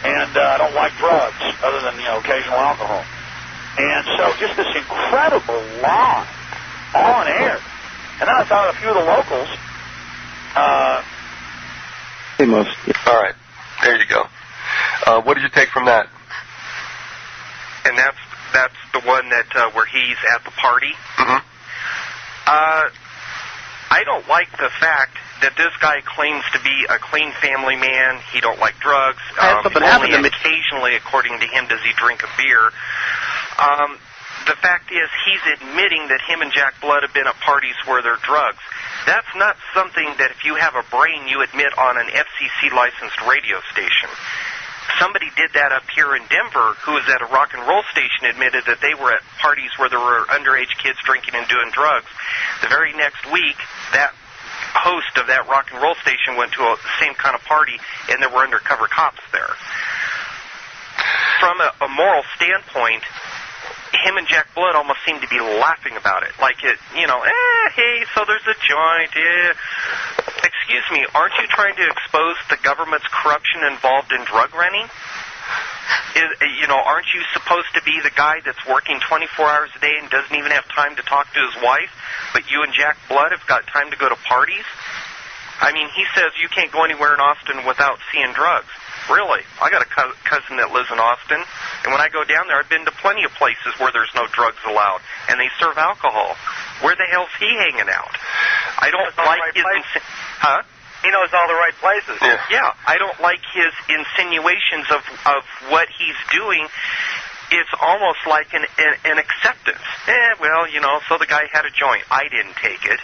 And I don't like drugs other than, occasional alcohol. And so just this incredible lie on air. And then I thought a few of the locals. All right. There you go. What did you take from that? And that's the one that where he's at the party. Mm-hmm. I don't like the fact that this guy claims to be a clean family man. He don't like drugs. Only occasionally, according to him, does he drink a beer. The fact is, he's admitting that him and Jack Blood have been at parties where there are drugs. That's not something that if you have a brain, you admit on an FCC-licensed radio station. Somebody did that up here in Denver who was at a rock and roll station, admitted that they were at parties where there were underage kids drinking and doing drugs. The very next week, that host of that rock and roll station went to the same kind of party, and there were undercover cops there. From a moral standpoint, him and Jack Blood almost seem to be laughing about it. Like it, hey, so there's a joint, Excuse me, aren't you trying to expose the government's corruption involved in drug renting? Aren't you supposed to be the guy that's working 24 hours a day and doesn't even have time to talk to his wife, but you and Jack Blood have got time to go to parties? I mean, he says you can't go anywhere in Austin without seeing drugs. Really? I got a cousin that lives in Austin. And when I go down there, I've been to plenty of places where there's no drugs allowed, and they serve alcohol. Where the hell's he hanging out? I don't like his... Huh? He knows all the right places. Yeah, I don't like his insinuations of what he's doing. It's almost like an acceptance. Well, so the guy had a joint. I didn't take it.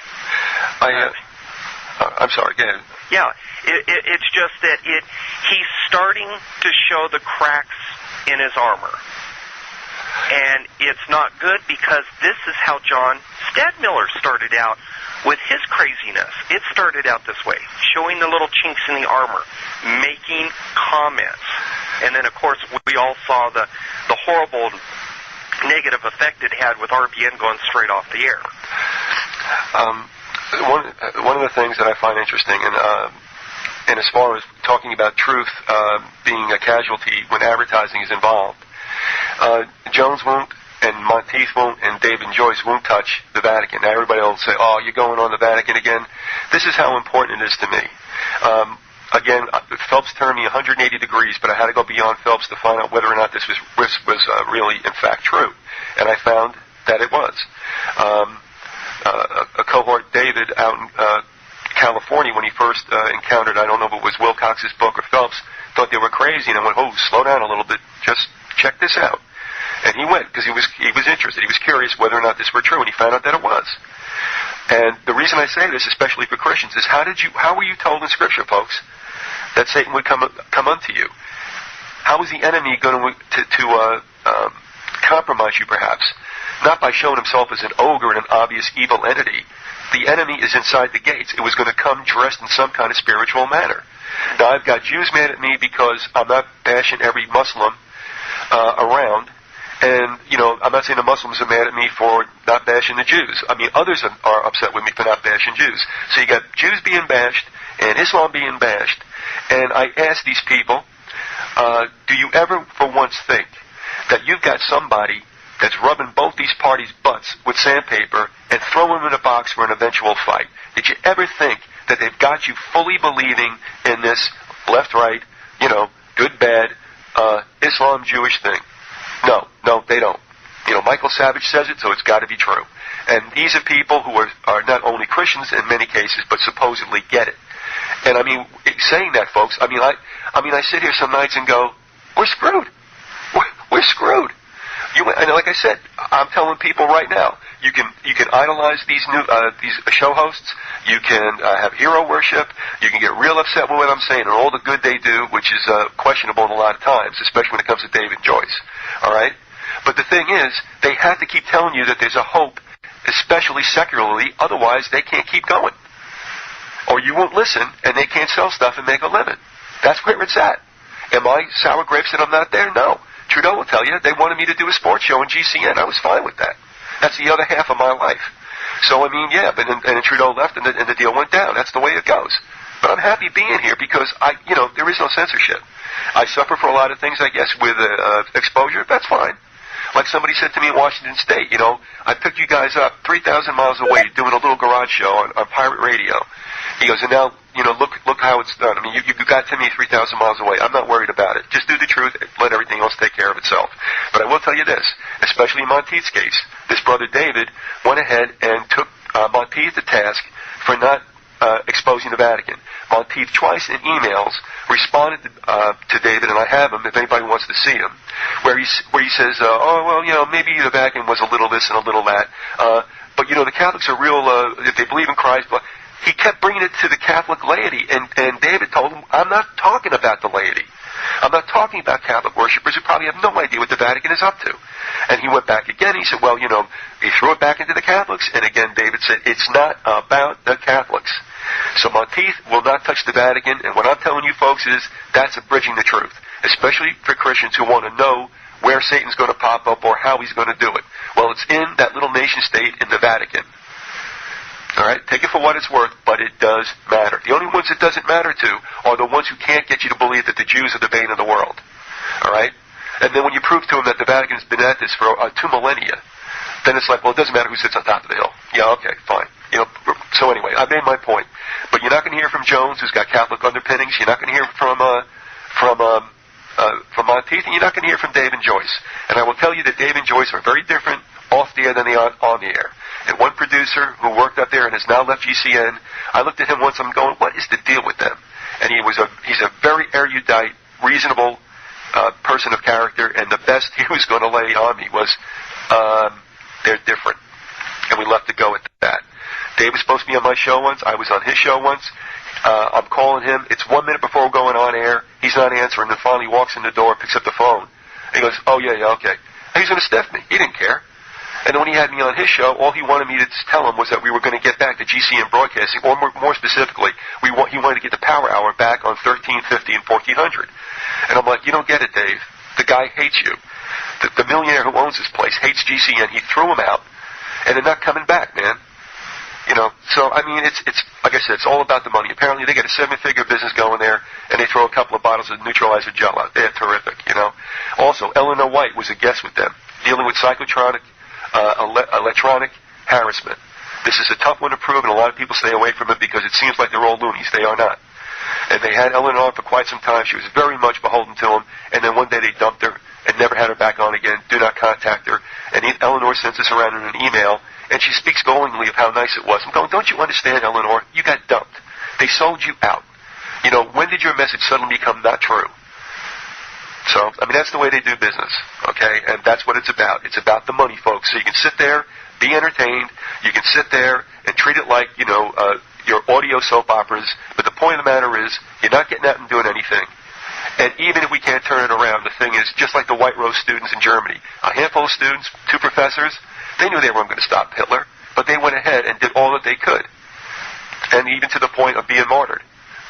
I'm sorry, go ahead. Yeah, it's just that he's starting to show the cracks in his armor. And it's not good because this is how John Stadmiller started out with his craziness. It started out this way, showing the little chinks in the armor, making comments. And then, of course, we all saw the horrible negative effect it had with RBN going straight off the air. One of the things that I find interesting, and as far as talking about truth being a casualty when advertising is involved, Jones won't, and Monteith won't, and David and Joyce won't touch the Vatican. Now everybody will say, "Oh, you're going on the Vatican again." This is how important it is to me. Again, Phelps turned me 180 degrees, but I had to go beyond Phelps to find out whether or not this was really, in fact, true. And I found that it was. A cohort, David, out in California, when he first encountered, I don't know if it was Wilcox's book or Phelps, thought they were crazy, and I went, "Oh, slow down a little bit. Just check this out." And he went because he was interested. He was curious whether or not this were true, and he found out that it was. And the reason I say this, especially for Christians, is how were you told in Scripture, folks, that Satan would come unto you? How is the enemy going to compromise you, perhaps? Not by showing himself as an ogre and an obvious evil entity. The enemy is inside the gates. It was going to come dressed in some kind of spiritual manner. Now, I've got Jews mad at me because I'm not bashing every Muslim around. And, I'm not saying the Muslims are mad at me for not bashing the Jews. I mean, others are upset with me for not bashing Jews. So you got Jews being bashed and Islam being bashed. And I ask these people, do you ever for once think that you've got somebody that's rubbing both these parties' butts with sandpaper and throwing them in a box for an eventual fight? Did you ever think that they've got you fully believing in this left-right, good, bad, Islam-Jewish thing? No, they don't. Michael Savage says it, so it's got to be true. And these are people who are not only Christians in many cases, but supposedly get it. And I mean, saying that, folks, I sit here some nights and go, we're screwed. We're screwed. And like I said, I'm telling people right now, you can idolize these show hosts. You can have hero worship. You can get real upset with what I'm saying and all the good they do, which is questionable in a lot of times, especially when it comes to David and Joyce. All right? But the thing is, they have to keep telling you that there's a hope, especially secularly. Otherwise, they can't keep going. Or you won't listen, and they can't sell stuff and make a living. That's where it's at. Am I sour grapes that I'm not there? No. Trudeau will tell you they wanted me to do a sports show in GCN. I was fine with that. That's the other half of my life. So, I mean, yeah, and then Trudeau left and the deal went down. That's the way it goes. But I'm happy being here because, there is no censorship. I suffer for a lot of things, I guess, with exposure. That's fine. Like somebody said to me in Washington State, I picked you guys up 3,000 miles away doing a little garage show on pirate radio. He goes, and now, look how it's done. I mean, you got to me 3,000 miles away. I'm not worried about it. Just do the truth. Let everything else take care of itself. But I will tell you this, especially in Monteith's case, this brother David went ahead and took Monteith to task for not exposing the Vatican. Monteith twice in emails responded to David, and I have him if anybody wants to see him, where he says, maybe the Vatican was a little this and a little that, but the Catholics are real, if they believe in Christ, but he kept bringing it to the Catholic laity, and David told him, I'm not talking about the laity. I'm not talking about Catholic worshippers who probably have no idea what the Vatican is up to. And he went back again. He said, he threw it back into the Catholics. And again, David said, it's not about the Catholics. So Monteith will not touch the Vatican. And what I'm telling you folks is that's abridging the truth, especially for Christians who want to know where Satan's going to pop up or how he's going to do it. Well, it's in that little nation state in the Vatican. All right? Take it for what it's worth, but it does matter. The only ones it doesn't matter to are the ones who can't get you to believe that the Jews are the bane of the world. All right? And then when you prove to them that the Vatican's been at this for 2 millennia, then it's like, well, it doesn't matter who sits on top of the hill. Yeah, okay, fine. So anyway, I made my point. But you're not going to hear from Jones, who's got Catholic underpinnings. You're not going to hear from from Monteith, and you're not going to hear from Dave and Joyce. And I will tell you that Dave and Joyce are very different off the air than they are on the air. And one producer who worked up there and has now left GCN, I looked at him once, I'm going, what is the deal with them? And he's a very erudite, reasonable person of character, and the best he was going to lay on me was, they're different. And we left it go at that. Dave was supposed to be on my show once. I was on his show once. I'm calling him. It's 1 minute before we're going on air. He's not answering. Then finally walks in the door, picks up the phone. He goes, oh, yeah, okay. And he's going to stiff me. He didn't care. And then when he had me on his show, all he wanted me to tell him was that we were going to get back to GCN broadcasting, or more specifically, he wanted to get the Power Hour back on 1350 and 1400. And I'm like, you don't get it, Dave. The guy hates you. The millionaire who owns this place hates GCN. He threw him out, and they're not coming back, man. You know, so, I mean, it's like I said, it's all about the money. Apparently they got a 7-figure business going there, and they throw a couple of bottles of neutralizer gel out. They're terrific, you know. Also, Eleanor White was a guest with them, dealing with electronic harassment. This is a tough one to prove, and a lot of people stay away from it because it seems like they're all loonies. They are not. And they had Eleanor for quite some time. She was very much beholden to them, and then one day they dumped her and never had her back on again. Do not contact her. And Eleanor sends this around in an email, and she speaks glowingly of how nice it was. I'm going, don't you understand, Eleanor? You got dumped. They sold you out. You know, when did your message suddenly become not true? So, I mean, that's the way they do business, okay? And that's what it's about. It's about the money, folks. So you can sit there, be entertained. You can sit there and treat it like, you know, your audio soap operas. But the point of the matter is, you're not getting out and doing anything. And even if we can't turn it around, the thing is, just like the White Rose students in Germany, a handful of students, 2 professors, they knew they weren't going to stop Hitler, but they went ahead and did all that they could. And even to the point of being martyred.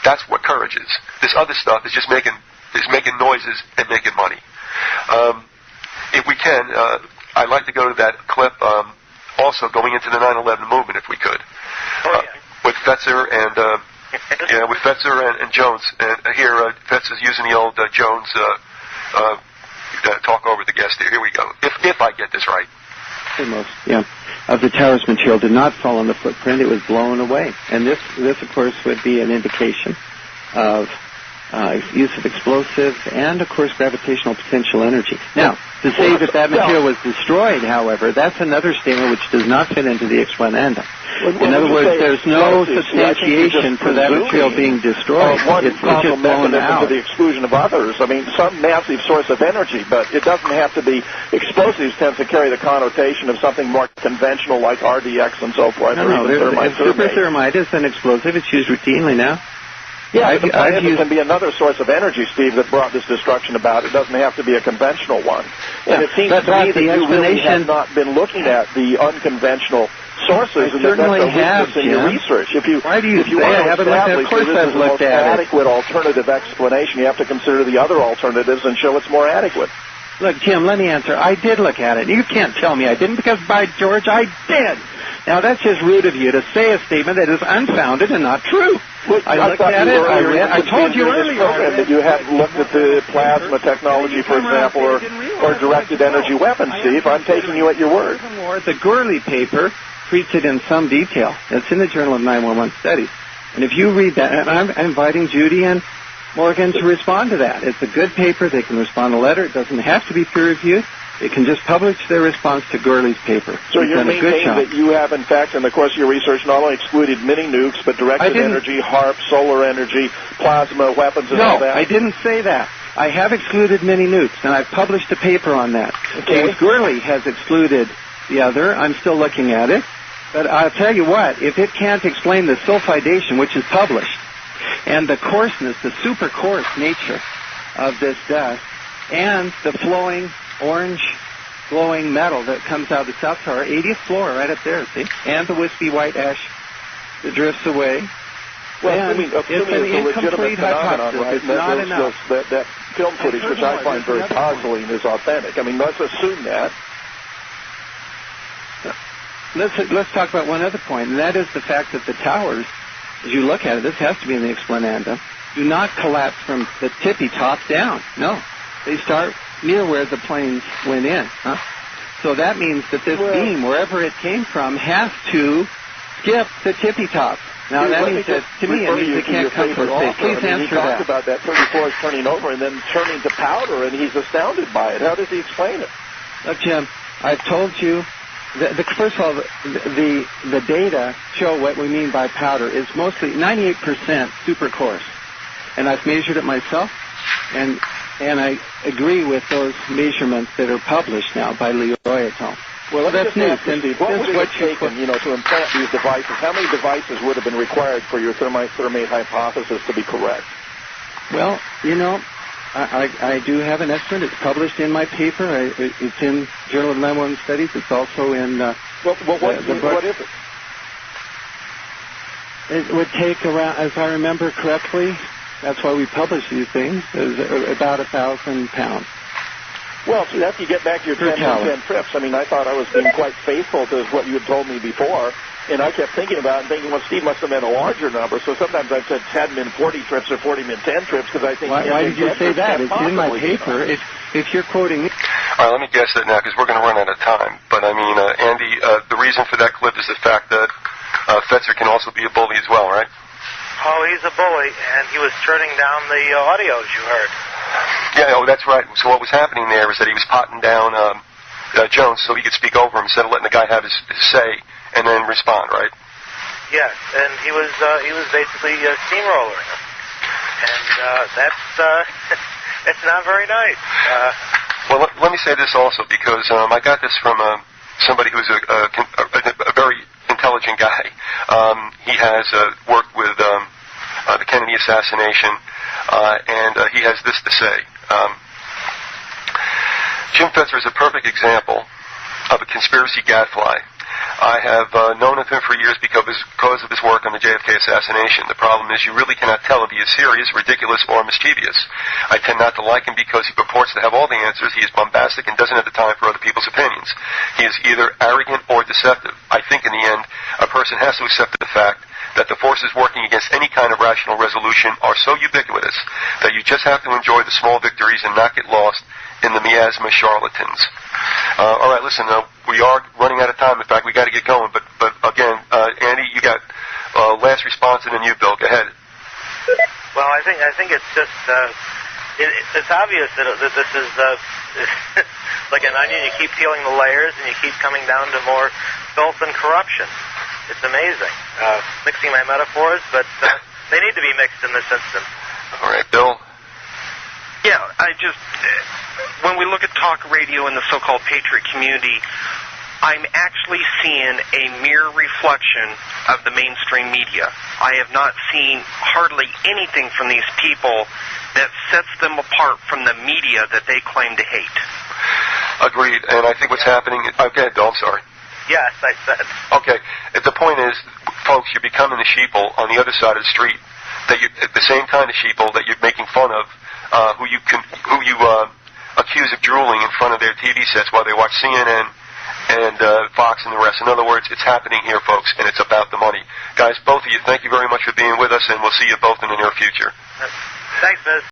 That's what courage is. This other stuff is just making noises and making money. If we can, I'd like to go to that clip, also going into the 9/11 movement, if we could. With Fetzer and with Fetzer and Jones. And here, Fetzer's using the old Jones talk over the guest here. Here we go. If I get this right. Most, of the tower's material did not fall on the footprint. It was blown away. And this of course, would be an indication of use of explosives and, of course, gravitational potential energy. Now, to say that material was destroyed, however, that's another statement which does not fit into the explananda. In other words, there's no substantiation for that material being destroyed. It's just blown out. To the exclusion of others. I mean, some massive source of energy, but it doesn't have to be. Explosives tends to carry the connotation of something more conventional like RDX and so forth. No, super thermite is an explosive. It's used routinely now. Yeah, the point is it can be another source of energy, Steve, that brought this destruction about. It doesn't have to be a conventional one. And it seems to me that you really have not been looking at the unconventional sources, and that's a weakness in your research. Why do you say want I haven't looked at it? Of course I've looked at it. Adequate alternative explanation, you have to consider the other alternatives and show it's more adequate. Look, Jim, let me answer. I did look at it. You can't tell me I didn't, because, by George, I did. Now, that's just rude of you to say a statement that is unfounded and not true. Well, I looked at it. I told you earlier that you hadn't looked at the plasma technology, for example, or directed energy weapons, Steve. I'm taking you at your word. The Gurley paper treats it in some detail. It's in the Journal of 911 Studies. And if you read that, and I'm inviting Judy and Morgan to respond to that. It's a good paper. They can respond to a letter. It doesn't have to be peer-reviewed. They can just publish their response to Gurley's paper. So you're maintaining that you have, in fact, in the course of your research, not only excluded mini nukes, but directed energy, HARP, solar energy, plasma weapons, and all that? No, I didn't say that. I have excluded mini nukes, and I've published a paper on that. Okay. James Gurley has excluded the other. I'm still looking at it. But I'll tell you what, if it can't explain the sulfidation, which is published, and the coarseness, the super coarse nature of this dust, and the flowing orange glowing metal that comes out of the South Tower, 80th floor right up there, see? And the wispy white ash that drifts away. Well, it's an incomplete hypothesis. Right? It's not enough. That film footage, which I find very puzzling, is authentic. I mean, let's assume that. Let's talk about one other point, and that is the fact that the towers, as you look at it, this has to be in the explananda, do not collapse from the tippy top down. No. They start near where the planes went in. So that means that this beam, wherever it came from, has to skip the tippy top. Now, that means that, to me, it means it can't come from space. Please answer that. He talks about that 34 is turning over and then turning to powder, and he's astounded by it. How does he explain it? Look, Jim, I've told you, first of all, the data show what we mean by powder is mostly 98% supercoarse. And I've measured it myself, and I agree with those measurements that are published now by Leroy et al. Well, that's news. What would it have taken, to implant these devices? How many devices would have been required for your thermite-thermate hypothesis to be correct? Well, I do have an estimate. It's published in my paper. It's in Journal of Memoir Studies. It's also in the book. What is it? It would take around, as I remember correctly, that's why we publish these things, is about 1,000 pounds. Well, see, that's you get back to your 10 trips. I mean, I thought I was being quite faithful to what you had told me before, and I kept thinking about it and thinking, well, Steve must have meant a larger number, so sometimes I've said 10 been 40 trips or 40 been 10 trips, because I think... Why did you say that? It's in my paper. If you're quoting me... All right, let me guess that now, because we're going to run out of time. But, I mean, Andy, the reason for that clip is the fact that Fetzer can also be a bully as well, right? Oh, he's a bully, and he was turning down the audio, as you heard. Yeah, that's right. So what was happening there is that he was potting down Jones so he could speak over him instead of letting the guy have his say and then respond, right? Yes, and he was basically steamrolling him, and that's it's not very nice. Well, let me say this also, because I got this from somebody who's a very intelligent guy. He has worked with the Kennedy assassination, and he has this to say. Jim Fetzer is a perfect example of a conspiracy gadfly. I have known of him for years because of his work on the JFK assassination. The problem is you really cannot tell if he is serious, ridiculous, or mischievous. I tend not to like him because he purports to have all the answers. He is bombastic and doesn't have the time for other people's opinions. He is either arrogant or deceptive. I think in the end, a person has to accept the fact that the forces working against any kind of rational resolution are so ubiquitous that you just have to enjoy the small victories and not get lost in the miasma charlatans. All right, listen, we are running out of time. In fact, we got to get going. But again, Andy, you got last response, and then you, Bill. Go ahead. Well, I think it's just it's obvious that this is like an onion. You keep peeling the layers, and you keep coming down to more filth and corruption. It's amazing. Mixing my metaphors, but they need to be mixed in this instance. All right, Bill. Yeah, when we look at talk radio in the so-called Patriot community, I'm actually seeing a mere reflection of the mainstream media. I have not seen hardly anything from these people that sets them apart from the media that they claim to hate. Agreed, and I think what's happening... Okay, Bill, I'm sorry. Yes, I said. Okay, the point is, folks, you're becoming the sheeple on the other side of the street, that you the same kind of sheeple that you're making fun of, who you accuse of drooling in front of their TV sets while they watch CNN and Fox and the rest. In other words, it's happening here, folks, and it's about the money. Guys, both of you, thank you very much for being with us, and we'll see you both in the near future. Thanks, Biz.